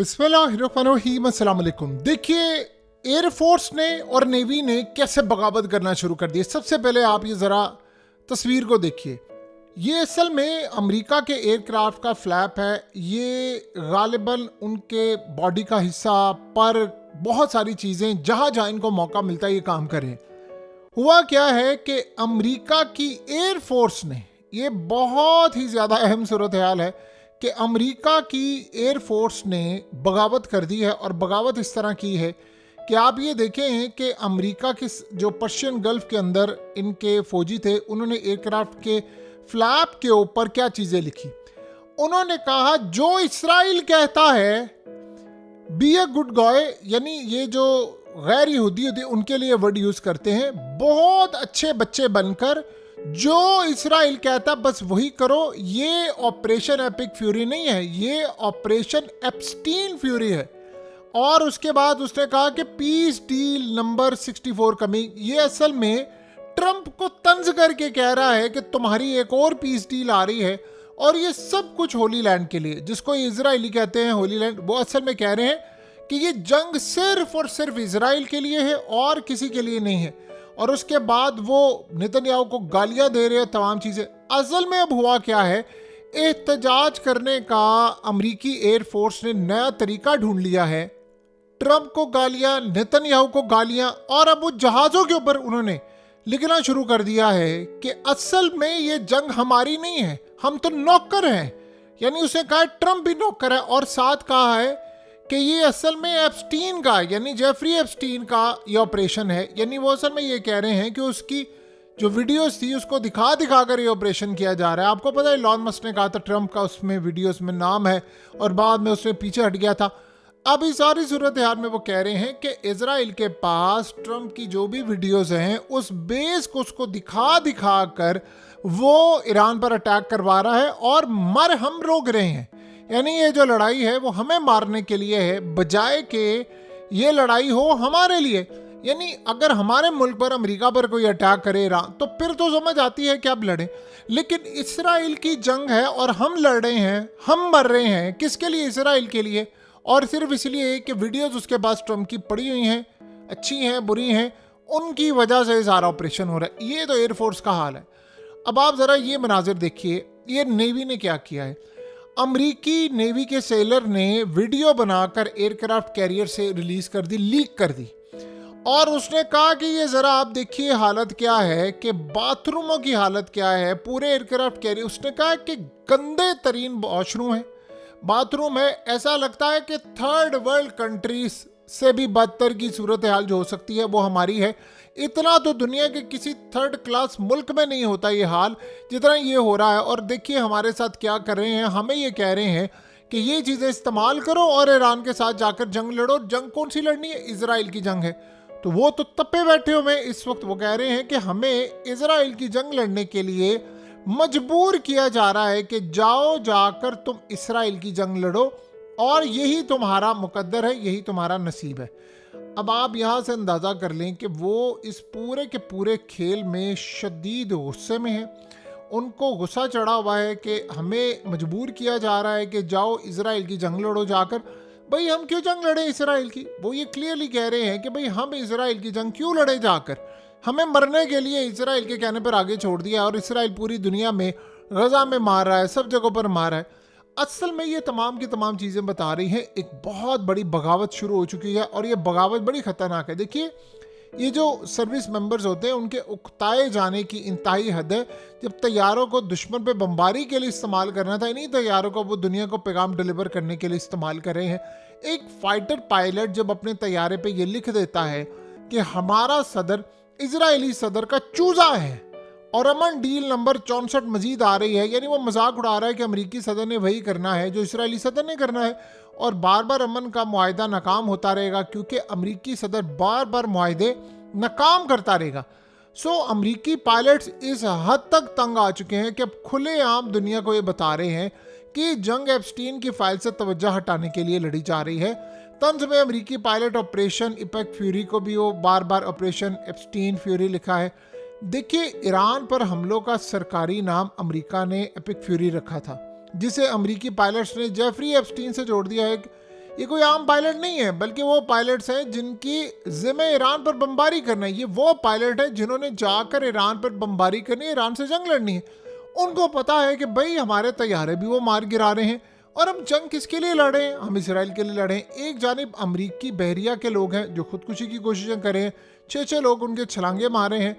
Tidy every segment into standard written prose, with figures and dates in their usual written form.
बिस्मिल्लाहिर्रहमानिर्रहीम, अस्सलाम वालेकुम। देखिए, एयरफोर्स ने और नेवी ने कैसे बगावत करना शुरू कर दी। सबसे पहले आप ये ज़रा तस्वीर को देखिए। ये असल में अमेरिका के एयरक्राफ्ट का फ्लैप है। ये गालिबन उनके बॉडी का हिस्सा पर बहुत सारी चीज़ें जहाँ जहाँ इनको मौका मिलता है ये काम करें। हुआ क्या है कि अमेरिका की एयरफोर्स ने, ये बहुत ही ज़्यादा अहम सूरत हाल है कि अमेरिका की एयरफोर्स ने बगावत कर दी है। और बगावत इस तरह की है कि आप ये देखें हैं कि अमेरिका के जो पर्शियन गल्फ के अंदर इनके फौजी थे, उन्होंने एयरक्राफ्ट के फ्लैप के ऊपर क्या चीज़ें लिखी। उन्होंने कहा जो इस्राइल कहता है बी ए गुड गॉय, यानी ये जो गैर यहूदी होती उनके लिए वर्ड यूज़ करते हैं, बहुत अच्छे बच्चे बनकर जो इस्राइल कहता बस वही करो। ये ऑपरेशन एपिक फ्यूरी नहीं है, ये ऑपरेशन एप्स्टीन फ्यूरी है। और उसके बाद उसने कहा कि पीस डील नंबर 64 कमिंग। ये असल में ट्रंप को तंज करके कह रहा है कि तुम्हारी एक और पीस डील आ रही है, और ये सब कुछ होली लैंड के लिए, जिसको इजरायली कहते हैं होली लैंड। वो असल में कह रहे हैं कि ये जंग सिर्फ और सिर्फ इजराइल के लिए है और किसी के लिए नहीं है। और उसके बाद वो नेतन्याहू को गालियां दे रहे हैं, तमाम चीज़ें। असल में अब हुआ क्या है, एहतजाज करने का अमरीकी एयरफोर्स ने नया तरीका ढूंढ लिया है। ट्रंप को गालियां, नेतन्याहू को गालियां, और अब वो जहाज़ों के ऊपर उन्होंने लिखना शुरू कर दिया है कि असल में ये जंग हमारी नहीं है, हम तो नौकर हैं। यानी उसने कहा ट्रंप भी नौकर है, और साथ कहा है कि ये असल में एप्स्टीन का, यानी जेफरी एप्स्टीन का ये ऑपरेशन है। यानी वो असल में ये कह रहे हैं कि उसकी जो वीडियोस थी उसको दिखा दिखा कर ये ऑपरेशन किया जा रहा है। आपको पता है इलॉन मस्क ने कहा था ट्रंप का उसमें वीडियोस में नाम है, और बाद में उसने पीछे हट गया था। अब इस सारी सूरत हाल में वो कह रहे हैं कि इजराइल के पास ट्रंप की जो भी वीडियोस हैं उस बेस को उसको दिखा दिखा कर वो ईरान पर अटैक करवा रहा है, और मर हम रोक रहे हैं। यानी ये जो लड़ाई है वो हमें मारने के लिए है, बजाय कि ये लड़ाई हो हमारे लिए। यानी अगर हमारे मुल्क पर अमेरिका पर कोई अटैक करे ईरान, तो फिर तो समझ आती है कि अब लड़ें। लेकिन इस्राइल की जंग है और हम लड़ रहे हैं, हम मर रहे हैं। किसके लिए? इस्राइल के लिए। और सिर्फ इसलिए कि वीडियोस उसके पास ट्रंप की पड़ी हुई हैं, अच्छी हैं बुरी हैं, उनकी वजह से सारा ऑपरेशन हो रहा है। ये तो एयरफोर्स का हाल है। अब आप ज़रा ये मनाजिर देखिए, ये नेवी ने क्या किया है। अमरीकी नेवी के सेलर ने वीडियो बनाकर एयरक्राफ्ट कैरियर से रिलीज कर दी, लीक कर दी, और उसने कहा कि ये ज़रा आप देखिए हालत क्या है, कि बाथरूमों की हालत क्या है पूरे एयरक्राफ्ट कैरियर। उसने कहा कि गंदे तरीन वॉशरूम है, बाथरूम है, ऐसा लगता है कि थर्ड वर्ल्ड कंट्रीज से भी बदतर की सूरत हाल जो हो सकती है वो हमारी है। इतना तो दुनिया के किसी थर्ड क्लास मुल्क में नहीं होता ये हाल जितना ये हो रहा है। और देखिए हमारे साथ क्या कर रहे हैं, हमें ये कह रहे हैं कि ये चीज़ें इस्तेमाल करो और ईरान के साथ जाकर जंग लड़ो। जंग कौन सी लड़नी है? इजराइल की जंग है। तो वो तो तप्पे बैठे हुए इस वक्त। वो कह रहे हैं कि हमें इजराइल की जंग लड़ने के लिए मजबूर किया जा रहा है कि जाओ जाकर तुम इस्राइल की जंग लड़ो, और यही तुम्हारा मुकद्दर है, यही तुम्हारा नसीब है। अब आप यहाँ से अंदाज़ा कर लें कि वो इस पूरे के पूरे खेल में शदीद गुस्से में हैं। उनको गुस्सा चढ़ा हुआ है कि हमें मजबूर किया जा रहा है कि जाओ इजराइल की जंग लड़ो जाकर। भाई हम क्यों जंग लड़े इजराइल की? वो ये क्लियरली कह रहे हैं कि भाई हम इजराइल की जंग क्यों लड़े जाकर, हमें मरने के लिए इजराइल के कहने पर आगे छोड़ दिया। और इजराइल पूरी दुनिया में गजा में मार रहा है, सब जगहों पर मार रहा है। असल में ये तमाम की तमाम चीज़ें बता रही हैं एक बहुत बड़ी बगावत शुरू हो चुकी है, और ये बगावत बड़ी ख़तरनाक है। देखिए ये जो सर्विस मेंबर्स होते हैं उनके उकताए जाने की इंतहाई हद है। जब तैयारों को दुश्मन पे बमबारी के लिए इस्तेमाल करना था, इन्हीं तैयारों को वो दुनिया को पैगाम डिलीवर करने के लिए इस्तेमाल कर रहे हैं। एक फाइटर पायलट जब अपने तैयारे पे ये लिख देता है कि हमारा सदर इजरायली सदर का चूजा है, और अमन डील नंबर 64 मजीद आ रही है, यानी वो मजाक उड़ा रहा है कि अमेरिकी सदर ने वही करना है जो इस्राएली सदर ने करना है, और बार बार अमन का मुआहदा नाकाम होता रहेगा क्योंकि अमेरिकी सदर बार बार मुआहदे नाकाम करता रहेगा। सो अमेरिकी पायलट्स इस हद तक तंग आ चुके हैं कि अब खुलेआम दुनिया को ये बता रहे हैं कि जंग एप्स्टीन की फाइल से तवज्जो हटाने के लिए लड़ी जा रही है। तंज में अमेरिकी पायलट ऑपरेशन इपेक फ्यूरी को भी वो बार बार ऑपरेशन एप्स्टीन फ्यूरी लिखा है। देखिए ईरान पर हमलों का सरकारी नाम अमेरिका ने एपिक फ्यूरी रखा था, जिसे अमेरिकी पायलट्स ने जेफरी एप्स्टीन से जोड़ दिया है। ये कोई आम पायलट नहीं है, बल्कि वो पायलट्स हैं जिनकी जिम्मे ईरान पर बमबारी करना है। ये वो पायलट है जिन्होंने जाकर ईरान पर बमबारी करनी है, ईरान से जंग लड़नी है। उनको पता है कि भाई हमारे तैयारे भी वो मार गिरा रहे हैं, और हम जंग किसके लिए लड़े हैं? हम इसराइल के लिए लड़े हैं। एक जानिब अमरीकी बहरिया के लोग हैं जो खुदकुशी की कोशिशें करे हैं, 6 लोग उनके छलांगे मारे हैं,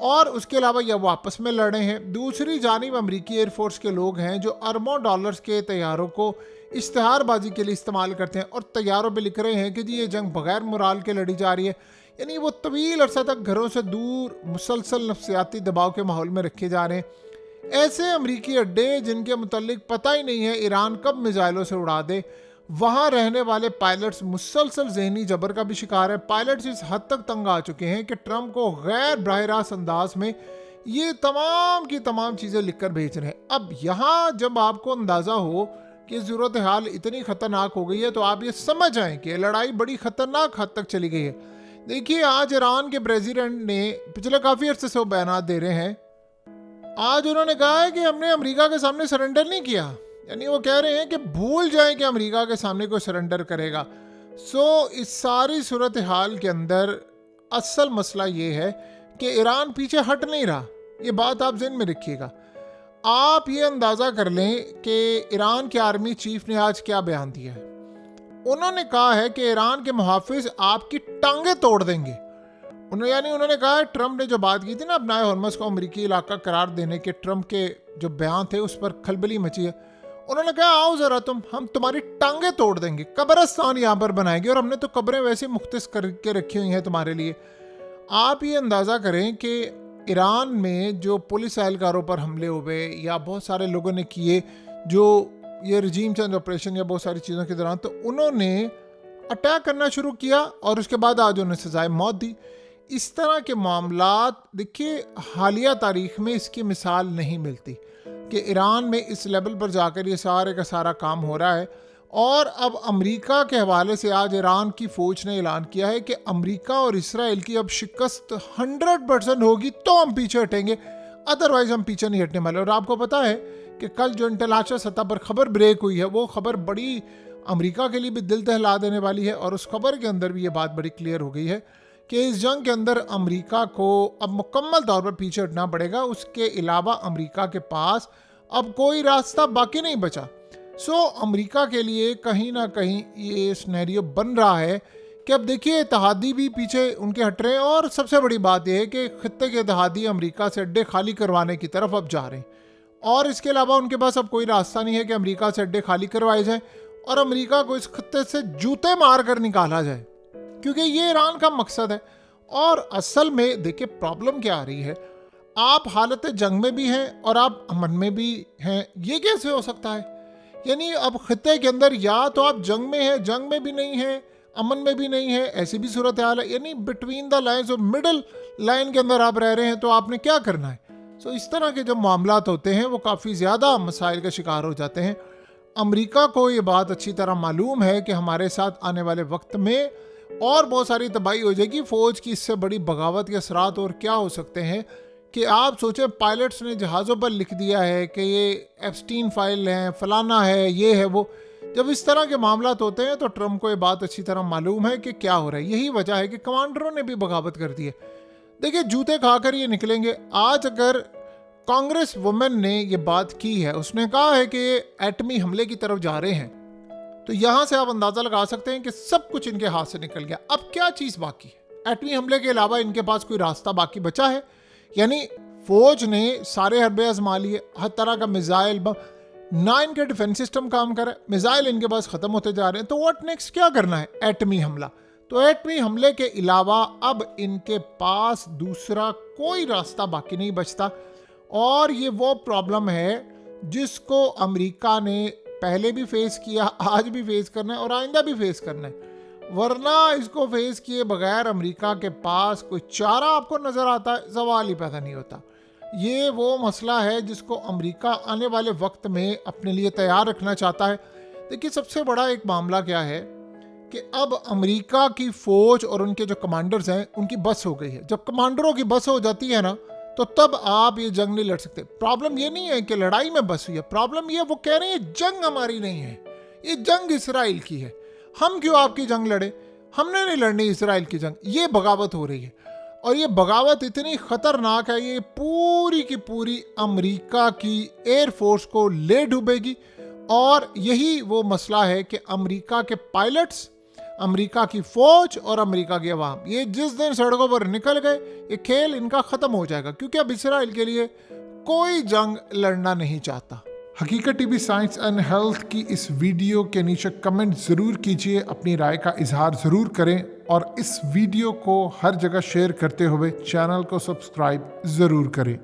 और उसके अलावा यह वो आपस में लड़े हैं। दूसरी जानिब अमरीकी एयरफोर्स के लोग हैं जो अरबों डॉलर्स के तैयारों को इश्तहारबाजी के लिए इस्तेमाल करते हैं, और तैयारों पे लिख रहे हैं कि जी ये जंग बगैर मुराल के लड़ी जा रही है। यानी वो तवील अरसा तक घरों से दूर मुसलसल नफ्सियाती दबाव के माहौल में रखे जा रहे हैं। ऐसे अमरीकी अड्डे जिनके मुतल्लिक पता ही नहीं है ईरान कब मिसाइलों से उड़ा दे, वहाँ रहने वाले पायलट्स मुसलसल जहनी जबर का भी शिकार है। पायलट्स इस हद तक तंग आ चुके हैं कि ट्रंप को गैर बराह रास्त अंदाज में ये तमाम की तमाम चीज़ें लिखकर भेज रहे हैं। अब यहाँ जब आपको अंदाज़ा हो कि सूरत हाल इतनी ख़तरनाक हो गई है, तो आप ये समझ आएँ कि लड़ाई बड़ी ख़तरनाक हद तक चली गई है। देखिए, आज ईरान के प्रेसिडेंट ने पिछले काफ़ी अर्से से वो बयान दे रहे हैं। आज उन्होंने कहा है कि हमने अमेरिका के सामने सरेंडर नहीं किया। यानी वो कह रहे हैं कि भूल जाएं कि अमेरिका के सामने कोई सरेंडर करेगा। इस सारी सूरत हाल के अंदर असल मसला ये है कि ईरान पीछे हट नहीं रहा। ये बात आप ज़हन में रखिएगा। आप ये अंदाज़ा कर लें कि ईरान के आर्मी चीफ ने आज क्या बयान दिया है। उन्होंने कहा है कि ईरान के मुहाफिज आपकी टांगें तोड़ देंगे। उन्होंने कहा है, ट्रंप ने जो बात की थी ना अपनाए हॉर्मस को अमेरिकी इलाका करार देने के, ट्रंप के जो बयान थे उस पर खलबली मची है। उन्होंने कहा आओ ज़रा हम तुम्हारी टांगें तोड़ देंगे, कब्रिस्तान यहाँ पर बनाएंगे, और हमने तो कब्रें वैसे मुख्तस करके रखी हुई हैं तुम्हारे लिए। आप ये अंदाज़ा करें कि ईरान में जो पुलिस एहलकारों पर हमले हुए या बहुत सारे लोगों ने किए जो ये रजीम चेंज ऑपरेशन या बहुत सारी चीज़ों के दौरान, तो उन्होंने अटैक करना शुरू किया और उसके बाद आज उन्हें सजाए मौत दी। इस तरह के मामलात देखिए हालिया तारीख में इसकी मिसाल नहीं मिलती कि ईरान में इस लेवल पर जाकर ये सारे का सारा काम हो रहा है। और अब अमेरिका के हवाले से आज ईरान की फ़ौज ने ऐलान किया है कि अमेरिका और इसराइल की अब शिकस्त 100% होगी तो हम पीछे हटेंगे, अदरवाइज हम पीछे नहीं हटने वाले। और आपको पता है कि कल जो इंटरनेशनल सतह पर खबर ब्रेक हुई है, वो खबर बड़ी अमेरिका के लिए भी दिल दहला देने वाली है। और उस खबर के अंदर भी ये बात बड़ी क्लियर हो गई है कि इस जंग के अंदर अमेरिका को अब मुकम्मल तौर पर पीछे हटना पड़ेगा। उसके अलावा अमेरिका के पास अब कोई रास्ता बाकी नहीं बचा। अमेरिका के लिए कहीं ना कहीं ये सिनेरियो बन रहा है कि अब देखिए इत्तेहादी भी पीछे उनके हट रहे हैं। और सबसे बड़ी बात यह है कि खित्ते के इत्तेहादी अमेरिका से अड्डे खाली करवाने की तरफ अब जा रहे हैं, और इसके अलावा उनके पास अब कोई रास्ता नहीं है कि अमेरिका से अड्डे खाली करवाए जाए और अमेरिका को इस खित्ते से जूते मार कर निकाला जाए, क्योंकि ये ईरान का मकसद है। और असल में देखिए प्रॉब्लम क्या आ रही है, आप हालत जंग में भी हैं और आप अमन में भी हैं। ये कैसे हो सकता है? यानी अब खित्ते के अंदर या तो आप जंग में हैं, जंग में भी नहीं है, अमन में भी नहीं है, ऐसी भी सूरत हाल है। यानी बिटवीन द लाइन्स और मिडल लाइन के अंदर आप रह रहे हैं, तो आपने क्या करना है? इस तरह के जो मामलात होते हैं वो काफ़ी ज़्यादा मसाइल का शिकार हो जाते हैं। अमेरिका को ये बात अच्छी तरह मालूम है कि हमारे साथ आने वाले वक्त में और बहुत सारी तबाही हो जाएगी। फ़ौज की इससे बड़ी बगावत के असरात और क्या हो सकते हैं कि आप सोचें, पायलट्स ने जहाज़ों पर लिख दिया है कि ये एप्स्टीन फाइल हैं, फलाना है, ये है वो। जब इस तरह के मामलात होते हैं तो ट्रंप को ये बात अच्छी तरह मालूम है कि क्या हो रहा है। यही वजह है कि कमांडरों ने भी बगावत कर दी है। देखिए जूते खाकर ये निकलेंगे। आज अगर कांग्रेस वुमेन ने ये बात की है, उसने कहा है कि ये एटमी हमले की तरफ जा रहे हैं, तो यहाँ से आप अंदाज़ा लगा सकते हैं कि सब कुछ इनके हाथ से निकल गया। अब क्या चीज़ बाकी है? एटमी हमले के अलावा इनके पास कोई रास्ता बाकी बचा है? यानी फौज ने सारे हरबे आजमा लिए, हर तरह का मिसाइल बम, ना इनके डिफेंस सिस्टम काम कर रहा है, मिसाइल इनके पास ख़त्म होते जा रहे हैं। तो व्हाट नेक्स्ट, क्या करना है? एटमी हमला। तो एटमी हमले के अलावा अब इनके पास दूसरा कोई रास्ता बाकी नहीं बचता। और ये वो प्रॉब्लम है जिसको अमेरिका ने पहले भी फेस किया, आज भी फेस करना है और आइंदा भी फेस करना है। वरना इसको फेस किए बगैर अमेरिका के पास कोई चारा आपको नज़र आता है? सवाल ही पैदा नहीं होता। ये वो मसला है जिसको अमेरिका आने वाले वक्त में अपने लिए तैयार रखना चाहता है। देखिए सबसे बड़ा एक मामला क्या है कि अब अमेरिका की फ़ौज और उनके जो कमांडर्स हैं उनकी बस हो गई है। जब कमांडरों की बस हो जाती है ना, तो तब आप ये जंग नहीं लड़ सकते। प्रॉब्लम ये नहीं है कि लड़ाई में बस हुई है, प्रॉब्लम ये वो कह रहे हैं जंग हमारी नहीं है, ये जंग इसराइल की है। हम क्यों आपकी जंग लड़े, हमने नहीं लड़नी इसराइल की जंग। ये बगावत हो रही है और ये बगावत इतनी खतरनाक है, ये पूरी की पूरी अमेरिका की एयरफोर्स को ले डूबेगी। और यही वो मसला है कि अमेरिका के पायलट्स, अमेरिका की फौज और अमेरिका की अवाम, ये जिस दिन सड़कों पर निकल गए ये खेल इनका ख़त्म हो जाएगा, क्योंकि अब इसराइल के लिए कोई जंग लड़ना नहीं चाहता। हकीकत टीवी साइंस एंड हेल्थ की इस वीडियो के नीचे कमेंट ज़रूर कीजिए, अपनी राय का इजहार ज़रूर करें और इस वीडियो को हर जगह शेयर करते हुए चैनल को सब्सक्राइब ज़रूर करें।